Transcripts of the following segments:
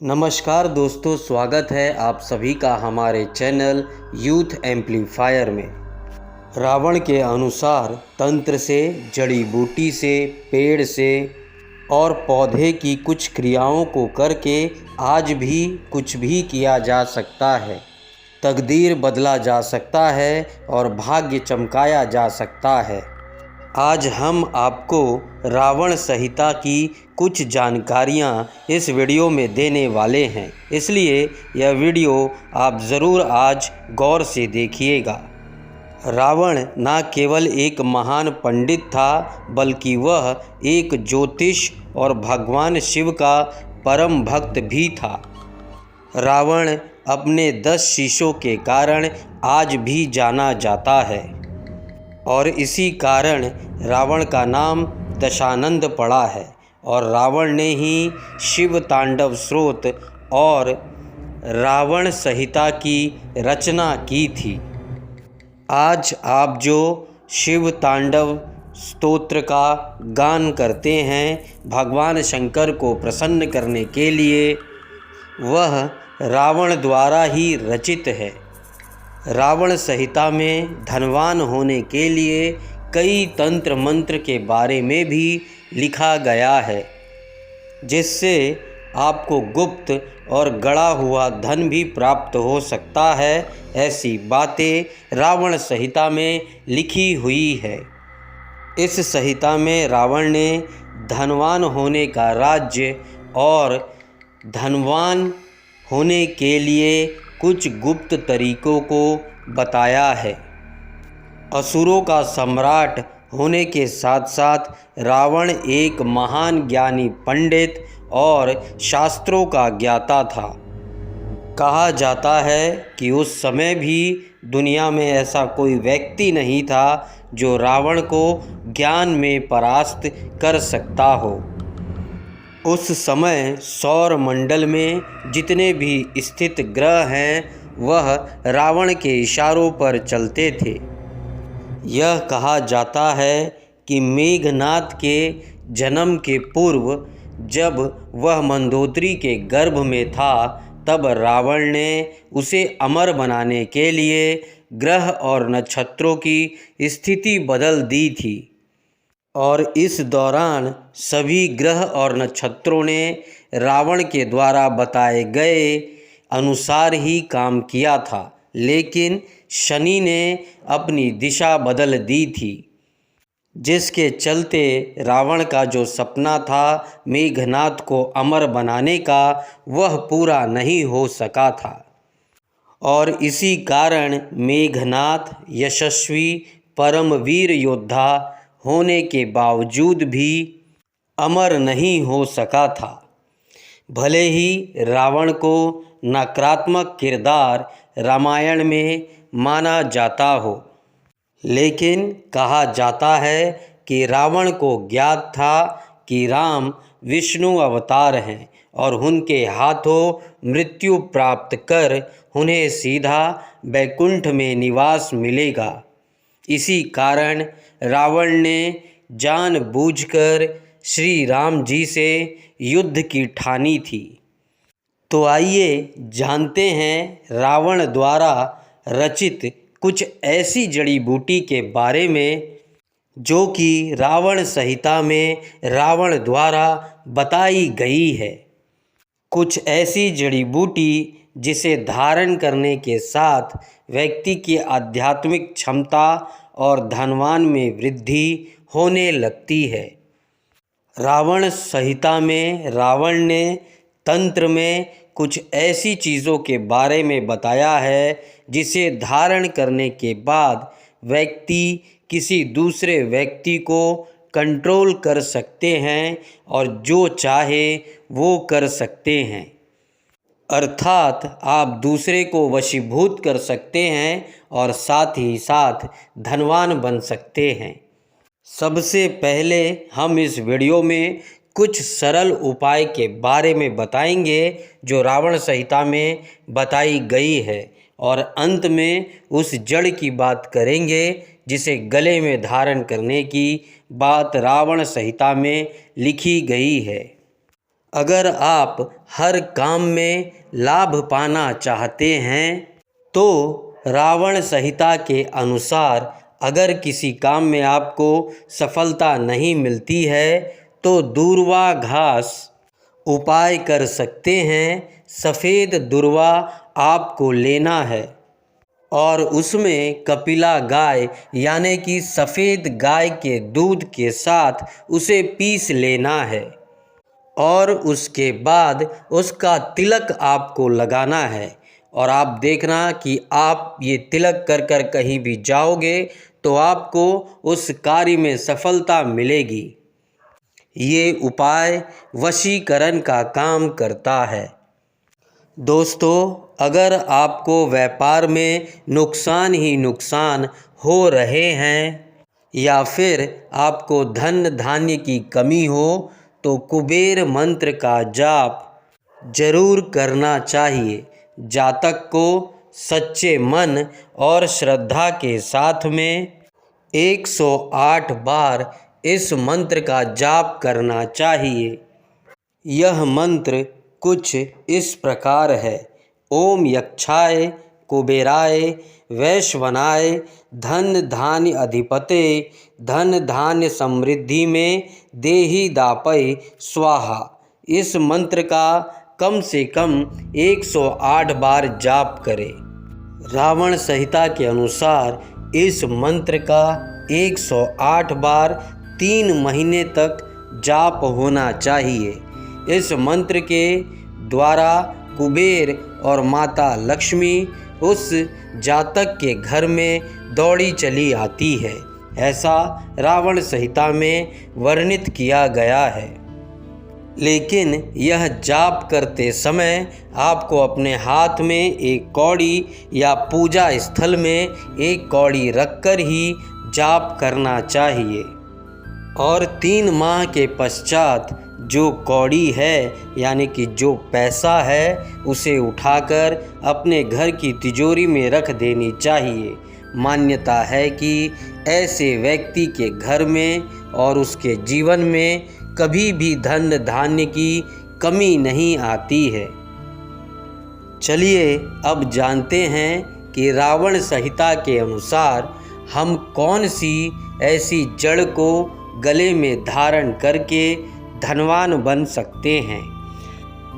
नमस्कार दोस्तों, स्वागत है आप सभी का हमारे चैनल यूथ एम्पलीफायर में। रावण के अनुसार तंत्र से, जड़ी बूटी से, पेड़ से और पौधे की कुछ क्रियाओं को करके आज भी कुछ भी किया जा सकता है। तकदीर बदला जा सकता है और भाग्य चमकाया जा सकता है। आज हम आपको रावण संहिता की कुछ जानकारियाँ इस वीडियो में देने वाले हैं, इसलिए यह वीडियो आप ज़रूर आज गौर से देखिएगा। रावण न केवल एक महान पंडित था, बल्कि वह एक ज्योतिष और भगवान शिव का परम भक्त भी था। रावण अपने 10 शीशों के कारण आज भी जाना जाता है और इसी कारण रावण का नाम दशानंद पड़ा है और रावण ने ही शिव तांडव स्तोत्र और रावण संहिता की रचना की थी। आज आप जो शिव तांडव स्तोत्र का गान करते हैं भगवान शंकर को प्रसन्न करने के लिए, वह रावण द्वारा ही रचित है। रावण संहिता में धनवान होने के लिए कई तंत्र मंत्र के बारे में भी लिखा गया है, जिससे आपको गुप्त और गड़ा हुआ धन भी प्राप्त हो सकता है। ऐसी बातें रावण संहिता में लिखी हुई है। इस संहिता में रावण ने धनवान होने का राज्य और धनवान होने के लिए कुछ गुप्त तरीकों को बताया है। असुरों का सम्राट होने के साथ साथ रावण एक महान ज्ञानी पंडित और शास्त्रों का ज्ञाता था। कहा जाता है कि उस समय भी दुनिया में ऐसा कोई व्यक्ति नहीं था जो रावण को ज्ञान में परास्त कर सकता हो। उस समय सौर मंडल में जितने भी स्थित ग्रह हैं वह रावण के इशारों पर चलते थे। यह कहा जाता है कि मेघनाद के जन्म के पूर्व जब वह मंदोदरी के गर्भ में था, तब रावण ने उसे अमर बनाने के लिए ग्रह और नक्षत्रों की स्थिति बदल दी थी और इस दौरान सभी ग्रह और नक्षत्रों ने रावण के द्वारा बताए गए अनुसार ही काम किया था, लेकिन शनि ने अपनी दिशा बदल दी थी, जिसके चलते रावण का जो सपना था मेघनाद को अमर बनाने का, वह पूरा नहीं हो सका था। और इसी कारण मेघनाद यशस्वी परमवीर योद्धा होने के बावजूद भी अमर नहीं हो सका था। भले ही रावण को नकारात्मक किरदार रामायण में माना जाता हो, लेकिन कहा जाता है कि रावण को ज्ञात था कि राम विष्णु अवतार हैं और उनके हाथों मृत्यु प्राप्त कर उन्हें सीधा वैकुंठ में निवास मिलेगा। इसी कारण रावण ने जानबूझकर श्री राम जी से युद्ध की ठानी थी। तो आइए जानते हैं रावण द्वारा रचित कुछ ऐसी जड़ी बूटी के बारे में जो कि रावण संहिता में रावण द्वारा बताई गई है। कुछ ऐसी जड़ी बूटी जिसे धारण करने के साथ व्यक्ति की आध्यात्मिक क्षमता और धनवान में वृद्धि होने लगती है। रावण संहिता में रावण ने तंत्र में कुछ ऐसी चीज़ों के बारे में बताया है जिसे धारण करने के बाद व्यक्ति किसी दूसरे व्यक्ति को कंट्रोल कर सकते हैं और जो चाहे वो कर सकते हैं। अर्थात आप दूसरे को वशीभूत कर सकते हैं और साथ ही साथ धनवान बन सकते हैं। सबसे पहले हम इस वीडियो में कुछ सरल उपाय के बारे में बताएंगे जो रावण संहिता में बताई गई है और अंत में उस जड़ की बात करेंगे जिसे गले में धारण करने की बात रावण संहिता में लिखी गई है। अगर आप हर काम में लाभ पाना चाहते हैं तो रावण संहिता के अनुसार अगर किसी काम में आपको सफलता नहीं मिलती है तो दूर्वा घास उपाय कर सकते हैं। सफ़ेद दूर्वा आपको लेना है और उसमें कपिला गाय यानी कि सफ़ेद गाय के दूध के साथ उसे पीस लेना है और उसके बाद उसका तिलक आपको लगाना है। और आप देखना कि आप ये तिलक कर कर कहीं भी जाओगे तो आपको उस कार्य में सफलता मिलेगी। ये उपाय वशीकरण का काम करता है। दोस्तों, अगर आपको व्यापार में नुकसान ही नुकसान हो रहे हैं या फिर आपको धन धान्य की कमी हो तो कुबेर मंत्र का जाप जरूर करना चाहिए। जातक को सच्चे मन और श्रद्धा के साथ में 108 बार इस मंत्र का जाप करना चाहिए। यह मंत्र कुछ इस प्रकार है। ओम यक्षाय कुबेराय वैश्वनाय धन धान्य अधिपते धन धान्य समृद्धि में देहि दापय स्वाहा। इस मंत्र का कम से कम 108 बार जाप करें। रावण संहिता के अनुसार इस मंत्र का 108 बार 3 महीने तक जाप होना चाहिए। इस मंत्र के द्वारा कुबेर और माता लक्ष्मी उस जातक के घर में दौड़ी चली आती है, ऐसा रावण संहिता में वर्णित किया गया है। लेकिन यह जाप करते समय आपको अपने हाथ में एक कौड़ी या पूजा स्थल में एक कौड़ी रखकर ही जाप करना चाहिए और 3 माह के पश्चात जो कौड़ी है यानी कि जो पैसा है उसे उठाकर अपने घर की तिजोरी में रख देनी चाहिए। मान्यता है कि ऐसे व्यक्ति के घर में और उसके जीवन में कभी भी धन धान्य की कमी नहीं आती है। चलिए अब जानते हैं कि रावण संहिता के अनुसार हम कौन सी ऐसी जड़ को गले में धारण करके धनवान बन सकते हैं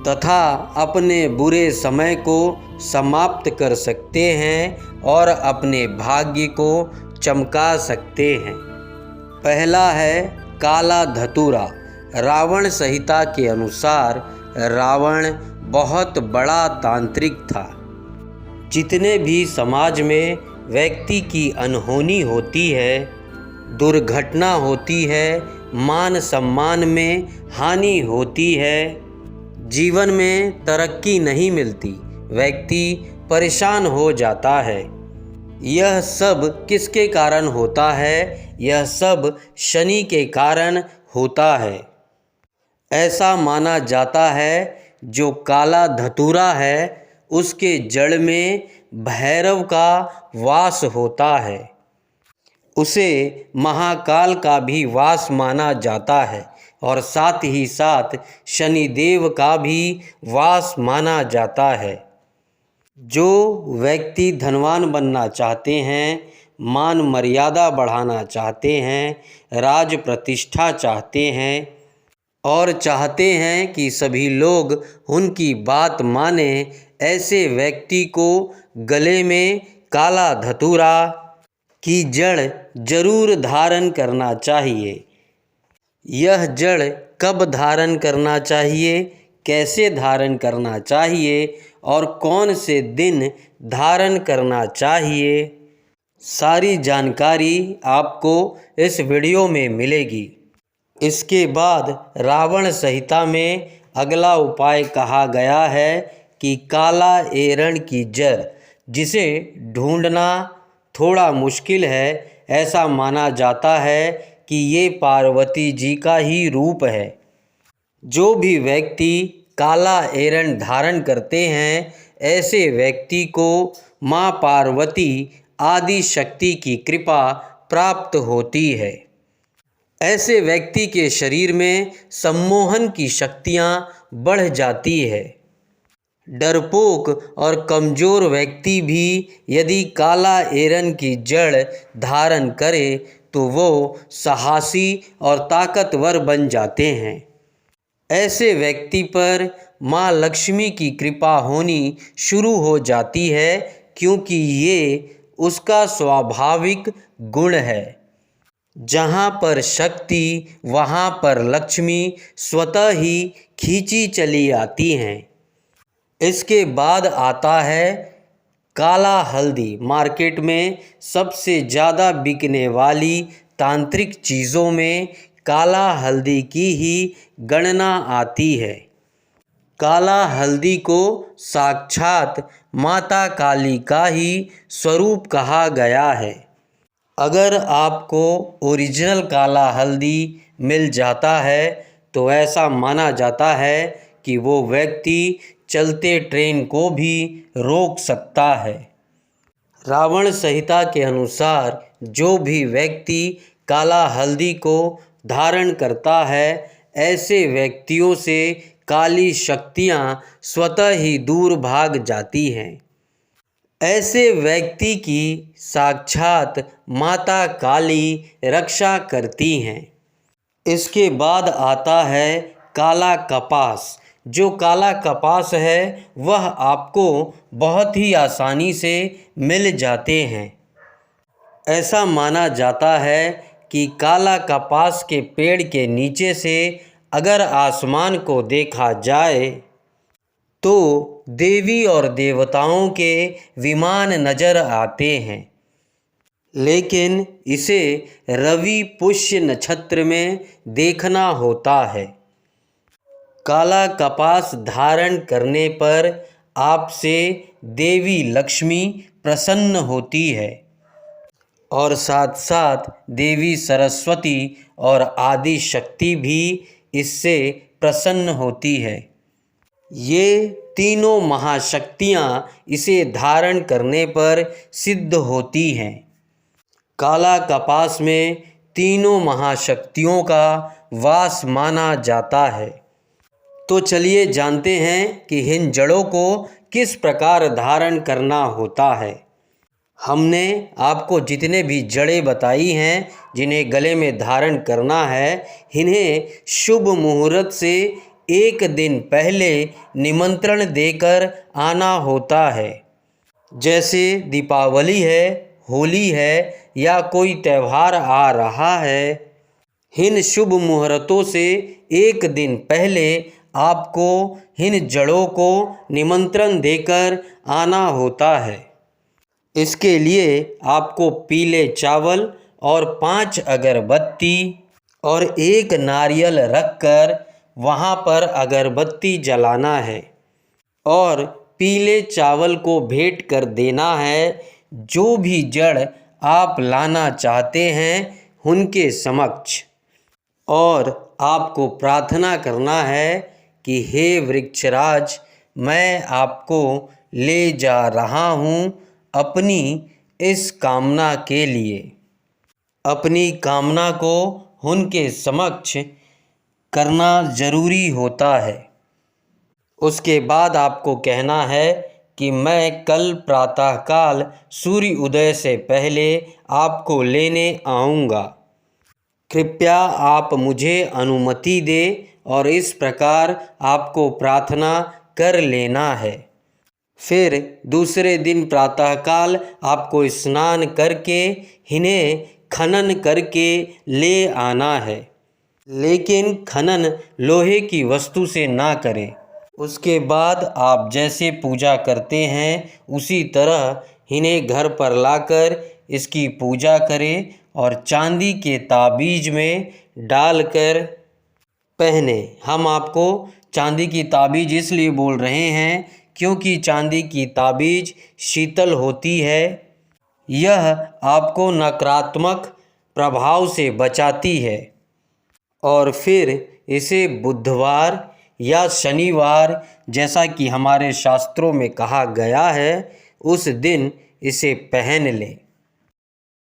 तथा अपने बुरे समय को समाप्त कर सकते हैं और अपने भाग्य को चमका सकते हैं। पहला है काला धतूरा। रावण संहिता के अनुसार रावण बहुत बड़ा तांत्रिक था। जितने भी समाज में व्यक्ति की अनहोनी होती है, दुर्घटना होती है, मान सम्मान में हानि होती है, जीवन में तरक्की नहीं मिलती, व्यक्ति परेशान हो जाता है, यह सब किसके कारण होता है? यह सब शनि के कारण होता है। ऐसा माना जाता है जो काला धतूरा है उसके जड़ में भैरव का वास होता है। उसे महाकाल का भी वास माना जाता है और साथ ही साथ शनिदेव का भी वास माना जाता है। जो व्यक्ति धनवान बनना चाहते हैं, मान मर्यादा बढ़ाना चाहते हैं, राज प्रतिष्ठा चाहते हैं और चाहते हैं कि सभी लोग उनकी बात माने, ऐसे व्यक्ति को गले में काला धतूरा की जड़ जरूर धारण करना चाहिए। यह जड़ कब धारण करना चाहिए, कैसे धारण करना चाहिए और कौन से दिन धारण करना चाहिए, सारी जानकारी आपको इस वीडियो में मिलेगी। इसके बाद रावण संहिता में अगला उपाय कहा गया है कि काला एरण की जड़, जिसे ढूंढना थोड़ा मुश्किल है। ऐसा माना जाता है कि ये पार्वती जी का ही रूप है। जो भी व्यक्ति काला एरण धारण करते हैं, ऐसे व्यक्ति को माँ पार्वती आदि शक्ति की कृपा प्राप्त होती है। ऐसे व्यक्ति के शरीर में सम्मोहन की शक्तियाँ बढ़ जाती है। डरपोक और कमज़ोर व्यक्ति भी यदि काला एरन की जड़ धारण करे तो वो साहसी और ताकतवर बन जाते हैं। ऐसे व्यक्ति पर माँ लक्ष्मी की कृपा होनी शुरू हो जाती है, क्योंकि ये उसका स्वाभाविक गुण है। जहाँ पर शक्ति वहाँ पर लक्ष्मी स्वतः ही खींची चली आती हैं। इसके बाद आता है काला हल्दी। मार्केट में सबसे ज़्यादा बिकने वाली तांत्रिक चीज़ों में काला हल्दी की ही गणना आती है। काला हल्दी को साक्षात माता काली का ही स्वरूप कहा गया है। अगर आपको ओरिजिनल काला हल्दी मिल जाता है तो ऐसा माना जाता है कि वो व्यक्ति चलते ट्रेन को भी रोक सकता है। रावण संहिता के अनुसार जो भी व्यक्ति काला हल्दी को धारण करता है, ऐसे व्यक्तियों से काली शक्तियाँ स्वतः ही दूर भाग जाती हैं। ऐसे व्यक्ति की साक्षात माता काली रक्षा करती हैं। इसके बाद आता है काला कपास। जो काला कपास है वह आपको बहुत ही आसानी से मिल जाते हैं। ऐसा माना जाता है कि काला कपास के पेड़ के नीचे से अगर आसमान को देखा जाए तो देवी और देवताओं के विमान नज़र आते हैं, लेकिन इसे रवि पुष्य नक्षत्र में देखना होता है। काला कपास धारण करने पर आपसे देवी लक्ष्मी प्रसन्न होती है और साथ साथ देवी सरस्वती और आदि शक्ति भी इससे प्रसन्न होती है। ये तीनों महाशक्तियाँ इसे धारण करने पर सिद्ध होती हैं। काला कपास में तीनों महाशक्तियों का वास माना जाता है। तो चलिए जानते हैं कि इन जड़ों को किस प्रकार धारण करना होता है। हमने आपको जितने भी जड़ें बताई हैं जिन्हें गले में धारण करना है, इन्हें शुभ मुहूर्त से एक दिन पहले निमंत्रण देकर आना होता है। जैसे दीपावली है, होली है या कोई त्यौहार आ रहा है, इन शुभ मुहूर्तों से एक दिन पहले आपको इन जड़ों को निमंत्रण देकर आना होता है। इसके लिए आपको पीले चावल और 5 अगरबत्ती और 1 नारियल रखकर वहाँ पर अगरबत्ती जलाना है और पीले चावल को भेंट कर देना है। जो भी जड़ आप लाना चाहते हैं उनके समक्ष, और आपको प्रार्थना करना है कि हे वृक्षराज, मैं आपको ले जा रहा हूँ अपनी इस कामना के लिए। अपनी कामना को उनके समक्ष करना जरूरी होता है। उसके बाद आपको कहना है कि मैं कल प्रातःकाल सूर्य उदय से पहले आपको लेने आऊँगा। कृपया आप मुझे अनुमति दें, और इस प्रकार आपको प्रार्थना कर लेना है। फिर दूसरे दिन प्रातःकाल आपको स्नान करके इन्हें खनन करके ले आना है, लेकिन खनन लोहे की वस्तु से ना करें। उसके बाद आप जैसे पूजा करते हैं उसी तरह इन्हें घर पर लाकर इसकी पूजा करें और चांदी के ताबीज में डालकर पहने। हम आपको चांदी की ताबीज इसलिए बोल रहे हैं क्योंकि चांदी की ताबीज शीतल होती है। यह आपको नकारात्मक प्रभाव से बचाती है। और फिर इसे बुधवार या शनिवार, जैसा कि हमारे शास्त्रों में कहा गया है, उस दिन इसे पहन लें।